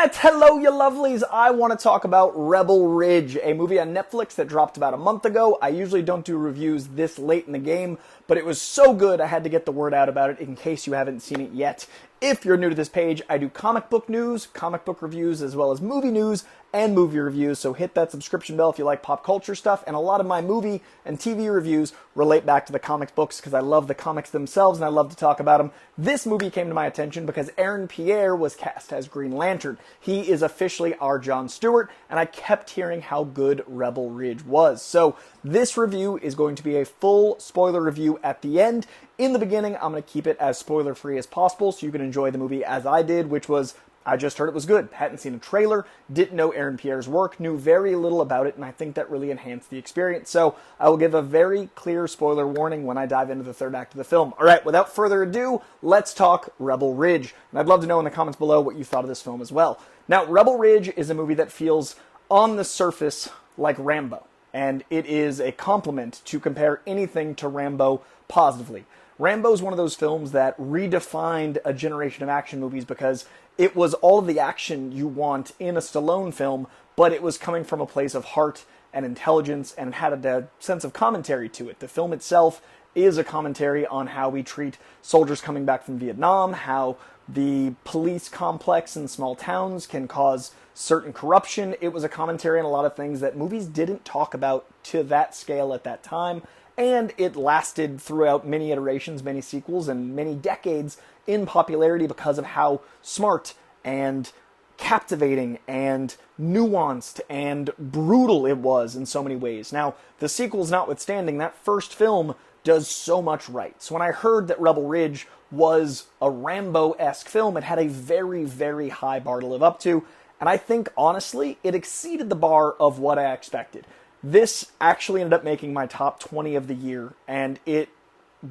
Internet! Hello, you lovelies! I want to talk about Rebel Ridge, a movie on Netflix that dropped about a month ago. I usually don't do reviews this late in the game, but it was so good I had to get the word out about it in case you haven't seen it yet. If you're new to this page, I do comic book news, comic book reviews, as well as movie news and movie reviews, so hit that subscription bell if you like pop culture stuff, and a lot of my movie and TV reviews relate back to the comics books because I love the comics themselves and I love to talk about them. This movie came to my attention because Pierre was cast as Green Lantern. He is officially our John Stewart, and I kept hearing how good Rebel Ridge was. So this review is going to be a full spoiler review at the end. In the beginning, I'm going to keep it as spoiler-free as possible so you can enjoy the movie as I did, which was, I just heard it was good. Hadn't seen a trailer, didn't know Pierre's work, knew very little about it, and I think that really enhanced the experience. So I will give a very clear spoiler warning when I dive into the third act of the film. All right, without further ado, let's talk Rebel Ridge. And I'd love to know in the comments below what you thought of this film as well. Now, Rebel Ridge is a movie that feels on the surface like Rambo, and it is a compliment to compare anything to Rambo positively. Rambo is one of those films that redefined a generation of action movies because it was all of the action you want in a Stallone film, but it was coming from a place of heart and intelligence and had a sense of commentary to it. The film itself is a commentary on how we treat soldiers coming back from Vietnam, how the police complex in small towns can cause certain corruption. It was a commentary on a lot of things that movies didn't talk about to that scale at that time. And it lasted throughout many iterations, many sequels, and many decades in popularity because of how smart and captivating and nuanced and brutal it was in so many ways. Now, the sequels notwithstanding, that first film does so much right. So when I heard that Rebel Ridge was a Rambo-esque film, it had a very, very high bar to live up to. And I think, honestly, it exceeded the bar of what I expected. This actually ended up making my top 20 of the year, and it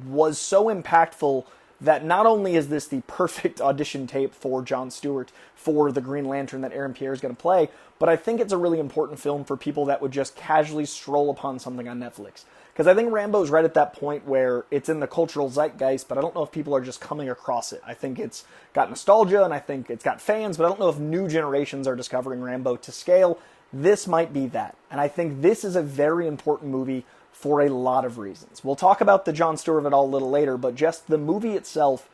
was so impactful that not only is this the perfect audition tape for John Stewart for the Green Lantern that Pierre is going to play, but I think it's a really important film for people that would just casually stroll upon something on Netflix. Because I think Rambo's right at that point where it's in the cultural zeitgeist, but I don't know if people are just coming across it. I think it's got nostalgia, and I think it's got fans, but I don't know if new generations are discovering Rambo to scale. This might be that. And I think this is a very important movie for a lot of reasons. We'll talk about the John Stewart of it all a little later, but just the movie itself,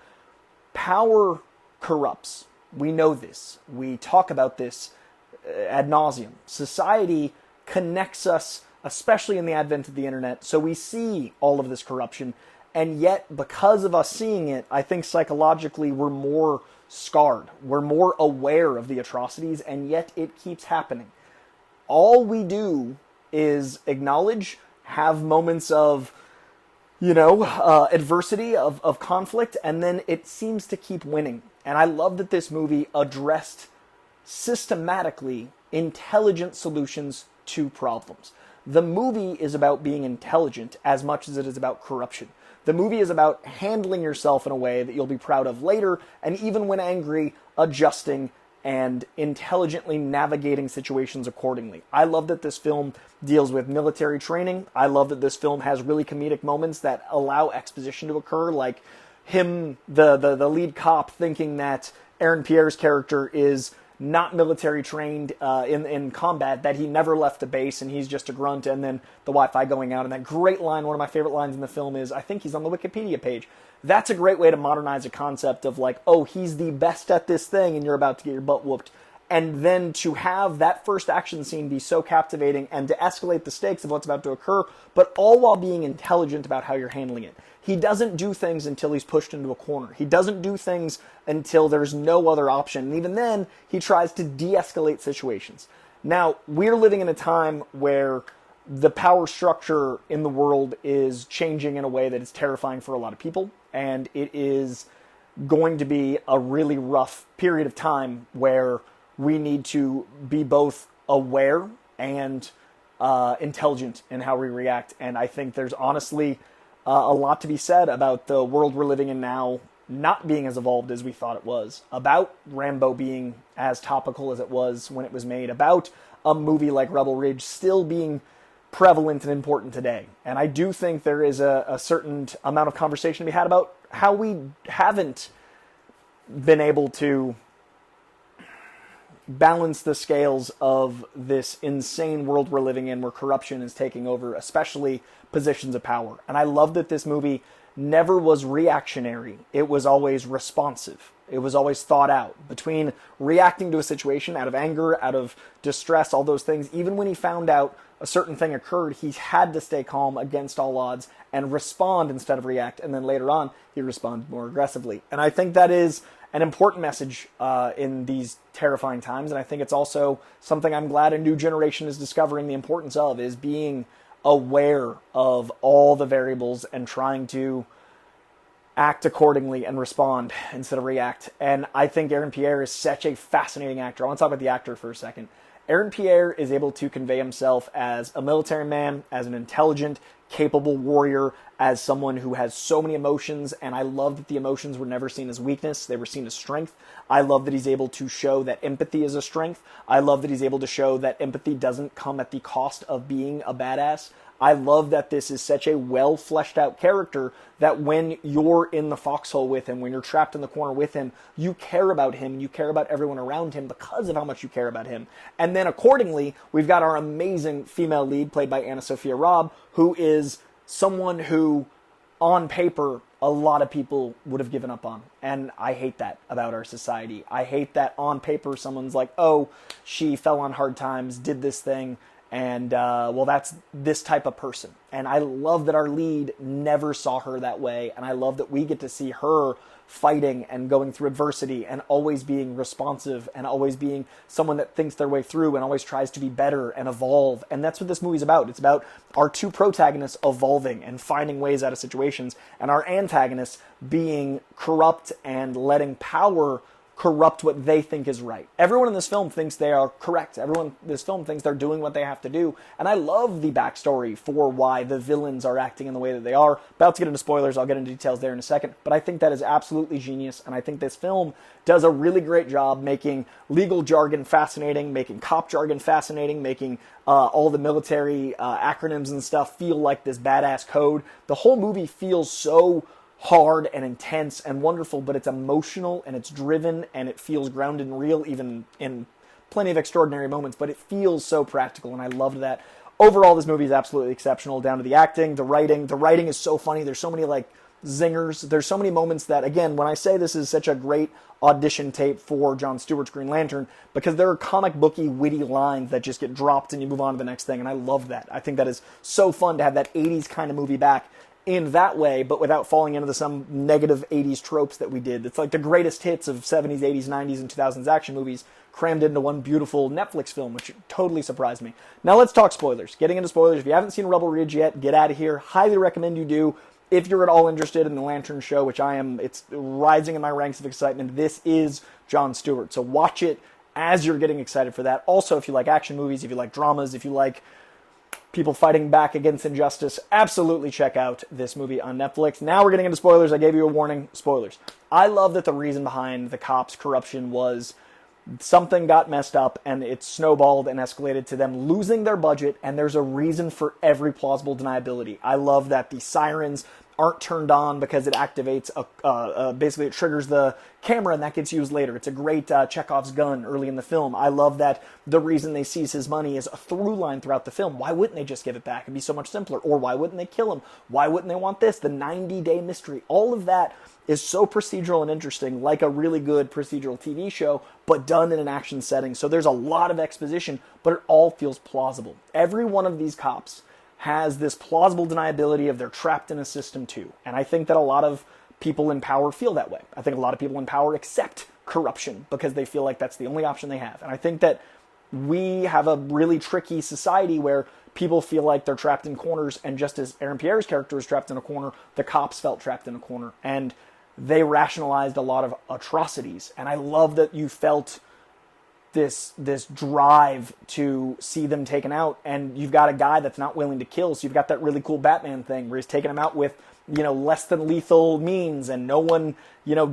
power corrupts. We know this. We talk about this ad nauseum. Society connects us, especially in the advent of the internet, so we see all of this corruption. And yet, because of us seeing it, I think psychologically we're more scarred. We're more aware of the atrocities, and yet it keeps happening. All we do is acknowledge, have moments of, adversity, of conflict, and then it seems to keep winning. And I love that this movie addressed systematically intelligent solutions to problems. The movie is about being intelligent as much as it is about corruption. The movie is about handling yourself in a way that you'll be proud of later, and even when angry, adjusting and intelligently navigating situations accordingly. I love that this film deals with military training. I love that this film has really comedic moments that allow exposition to occur, like him, the lead cop, thinking that Pierre's character is not military trained in combat, that he never left the base and he's just a grunt, and then the Wi-Fi going out. And that great line, one of my favorite lines in the film is, I think he's on the Wikipedia page. That's a great way to modernize a concept of like, oh, he's the best at this thing and you're about to get your butt whooped. And then to have that first action scene be so captivating and to escalate the stakes of what's about to occur, but all while being intelligent about how you're handling it. He doesn't do things until he's pushed into a corner. He doesn't do things until there's no other option. And even then, he tries to de-escalate situations. Now, we're living in a time where the power structure in the world is changing in a way that is terrifying for a lot of people. And it is going to be a really rough period of time where we need to be both aware and intelligent in how we react. And I think there's honestly a lot to be said about the world we're living in now not being as evolved as we thought it was, about Rambo being as topical as it was when it was made, about a movie like Rebel Ridge still being prevalent and important today. And I do think there is a certain amount of conversation to be had about how we haven't been able to balance the scales of this insane world we're living in where corruption is taking over, especially positions of power. And I love that this movie never was reactionary. It was always responsive. It was always thought out. Between reacting to a situation out of anger, out of distress, all those things, even when he found out a certain thing occurred, he had to stay calm against all odds and respond instead of react. And then later on, he responded more aggressively. And I think that is an important message in these terrifying times. And I think it's also something I'm glad a new generation is discovering the importance of, is being aware of all the variables and trying to act accordingly and respond instead of react. And I think Aaron Pierre is such a fascinating actor. I want to talk about the actor for a second. Aaron Pierre is able to convey himself as a military man, as an intelligent, capable warrior, as someone who has so many emotions, and I love that the emotions were never seen as weakness, they were seen as strength. I love that he's able to show that empathy is a strength. I love that he's able to show that empathy doesn't come at the cost of being a badass. I love that this is such a well fleshed out character that when you're in the foxhole with him, when you're trapped in the corner with him, you care about him, you care about everyone around him because of how much you care about him. And then accordingly, we've got our amazing female lead played by Anna Sophia Robb, who is someone who, on paper, a lot of people would have given up on. And I hate that about our society. I hate that on paper someone's like, oh, she fell on hard times, did this thing, and, well, that's this type of person. And I love that our lead never saw her that way, and I love that we get to see her fighting and going through adversity and always being responsive and always being someone that thinks their way through and always tries to be better and evolve. And that's what this movie's about. It's about our two protagonists evolving and finding ways out of situations, and our antagonists being corrupt and letting power corrupt what they think is right. Everyone in this film thinks they are correct. Everyone in this film thinks they're doing what they have to do. And I love the backstory for why the villains are acting in the way that they are. About to get into spoilers. I'll get into details there in a second. But I think that is absolutely genius. And I think this film does a really great job making legal jargon fascinating, making cop jargon fascinating, making all the military acronyms and stuff feel like this badass code. The whole movie feels so hard and intense and wonderful, but it's emotional and it's driven and it feels grounded and real, even in plenty of extraordinary moments, but it feels so practical, and I loved that. Overall, this movie is absolutely exceptional, down to the acting, the writing. The writing is so funny. There's so many like zingers. There's so many moments that, again, when I say this is such a great audition tape for John Stewart's Green Lantern, because there are comic booky, witty lines that just get dropped and you move on to the next thing, and I love that. I think that is so fun to have that 80s kind of movie back in that way, but without falling into some negative 80s tropes that we did. It's like the greatest hits of 70s, 80s, 90s, and 2000s action movies crammed into one beautiful Netflix film, which totally surprised me. Now let's talk spoilers. Getting into spoilers, if you haven't seen Rebel Ridge yet, get out of here. Highly recommend you do. If you're at all interested in the Lantern show, which I am, it's rising in my ranks of excitement. This is John Stewart, so watch it as you're getting excited for that. Also, if you like action movies, if you like dramas, if you like people fighting back against injustice, absolutely check out this movie on Netflix. Now we're getting into spoilers. I gave you a warning. Spoilers. I love that the reason behind the cops' corruption was something got messed up and it snowballed and escalated to them losing their budget, and there's a reason for every plausible deniability. I love that the sirens aren't turned on because it activates, basically it triggers the camera and that gets used later. It's a great Chekhov's gun early in the film. I love that the reason they seize his money is a through line throughout the film. Why wouldn't they just give it back? It'd be so much simpler. Or why wouldn't they kill him? Why wouldn't they want this? The 90-day mystery. All of that is so procedural and interesting, like a really good procedural TV show, but done in an action setting. So there's a lot of exposition, but it all feels plausible. Every one of these cops has this plausible deniability of they're trapped in a system too. And I think that a lot of people in power feel that way. I think a lot of people in power accept corruption because they feel like that's the only option they have. And I think that we have a really tricky society where people feel like they're trapped in corners, and just as Aaron Pierre's character is trapped in a corner, the cops felt trapped in a corner. And they rationalized a lot of atrocities. And I love that you felt this drive to see them taken out, and you've got a guy that's not willing to kill, so you've got that really cool Batman thing where he's taking them out with, less than lethal means, and no one,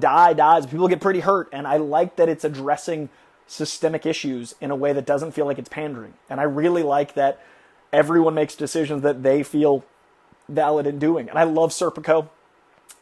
dies. People get pretty hurt, and I like that it's addressing systemic issues in a way that doesn't feel like it's pandering. And I really like that everyone makes decisions that they feel valid in doing. And I love Serpico.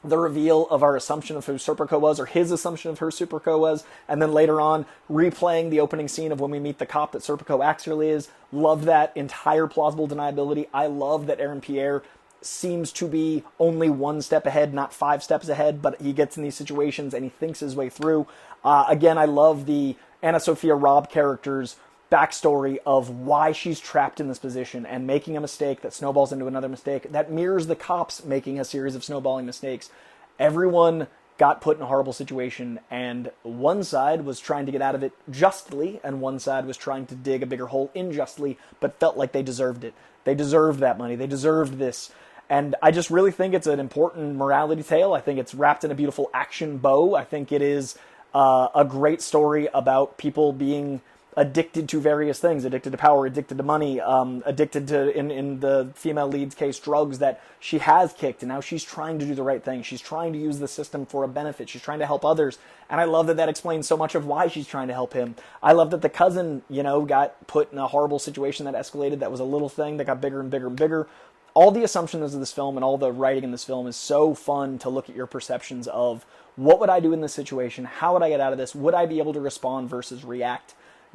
the reveal of our assumption of who Serpico was, or his assumption of who Serpico was, and then later on replaying the opening scene of when we meet the cop that Serpico actually is. Love that entire plausible deniability. I love that Aaron Pierre seems to be only one step ahead, not 5 steps ahead, but he gets in these situations and he thinks his way through. Again, I love the Anna Sophia Robb character's backstory of why she's trapped in this position and making a mistake that snowballs into another mistake that mirrors the cops making a series of snowballing mistakes. Everyone got put in a horrible situation, and one side was trying to get out of it justly, and one side was trying to dig a bigger hole unjustly, but felt like they deserved it. They deserved that money. They deserved this. And I just really think it's an important morality tale. I think it's wrapped in a beautiful action bow. I think it is a great story about people being addicted to various things, addicted to power, addicted to money, addicted to, in the female lead's case, drugs that she has kicked, and now she's trying to do the right thing. She's trying to use the system for a benefit. She's trying to help others, and I love that that explains so much of why she's trying to help him. I love that the cousin, got put in a horrible situation that escalated, that was a little thing that got bigger and bigger and bigger. All the assumptions of this film and all the writing in this film is so fun to look at your perceptions of what would I do in this situation? How would I get out of this? Would I be able to respond versus react?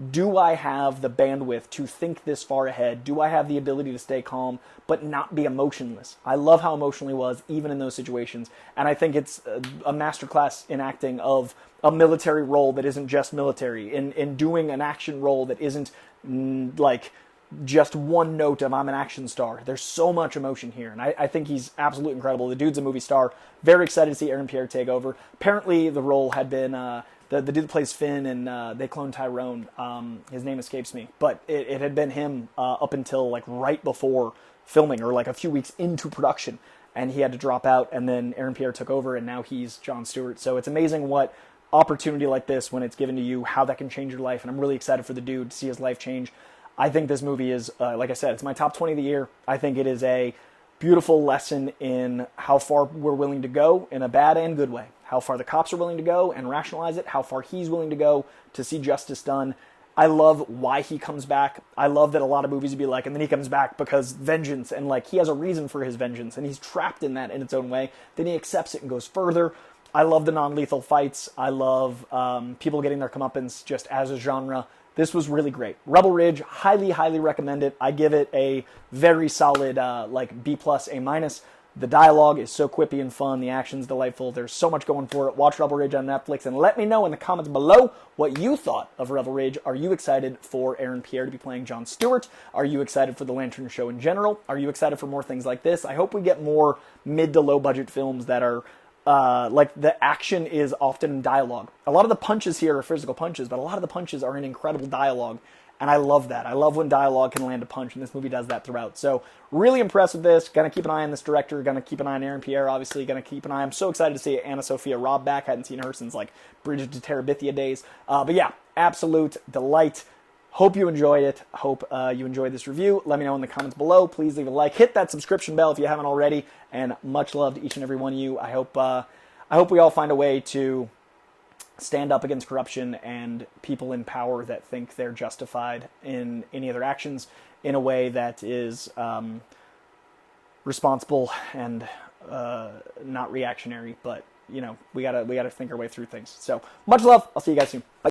Do I have the bandwidth to think this far ahead? Do I have the ability to stay calm but not be emotionless? I love how emotional he was even in those situations, and I think it's a masterclass in acting of a military role that isn't just military, in doing an action role that isn't like just one note of I'm an action star. There's so much emotion here, and I think he's absolutely incredible. The dude's a movie star. Very excited to see Aaron Pierre take over. Apparently the role had been the dude that plays Finn, and they cloned Tyrone. His name escapes me, but it had been him up until like right before filming, or like a few weeks into production, and he had to drop out, and then Aaron Pierre took over, and now he's John Stewart. So it's amazing what opportunity like this, when it's given to you, how that can change your life, and I'm really excited for the dude to see his life change. I think this movie is, like I said, it's my top 20 of the year. I think it is a beautiful lesson in how far we're willing to go in a bad and good way. How far the cops are willing to go and rationalize it. How far he's willing to go to see justice done. I love why he comes back. I love that a lot of movies would be like, and then he comes back because vengeance, and like he has a reason for his vengeance, and he's trapped in that in its own way. Then he accepts it and goes further. I love the non-lethal fights. I love people getting their comeuppance just as a genre. This was really great. Rebel Ridge, highly, highly recommend it. I give it a very solid B+, A-. The dialogue is so quippy and fun. The action's delightful. There's so much going for it. Watch Rebel Ridge on Netflix, and let me know in the comments below what you thought of Rebel Ridge. Are you excited for Aaron Pierre to be playing John Stewart? Are you excited for the Lantern Show in general? Are you excited for more things like this? I hope we get more mid to low budget films that are like the action is often dialogue. A lot of the punches here are physical punches, but a lot of the punches are in incredible dialogue, and I love that. I love when dialogue can land a punch, and this movie does that throughout. So really impressed with this. Gonna keep an eye on this director. Gonna keep an eye on Aaron Pierre, obviously. Gonna keep an eye. I'm so excited to see Anna Sophia Robb back. Hadn't seen her since like Bridget to Terabithia days. But yeah, absolute delight. Hope you enjoyed it. Hope you enjoyed this review. Let me know in the comments below. Please leave a like. Hit that subscription bell if you haven't already. And much love to each and every one of you. I hope we all find a way to stand up against corruption and people in power that think they're justified in any of their actions in a way that is responsible and not reactionary. But we gotta think our way through things. So much love. I'll see you guys soon. Bye.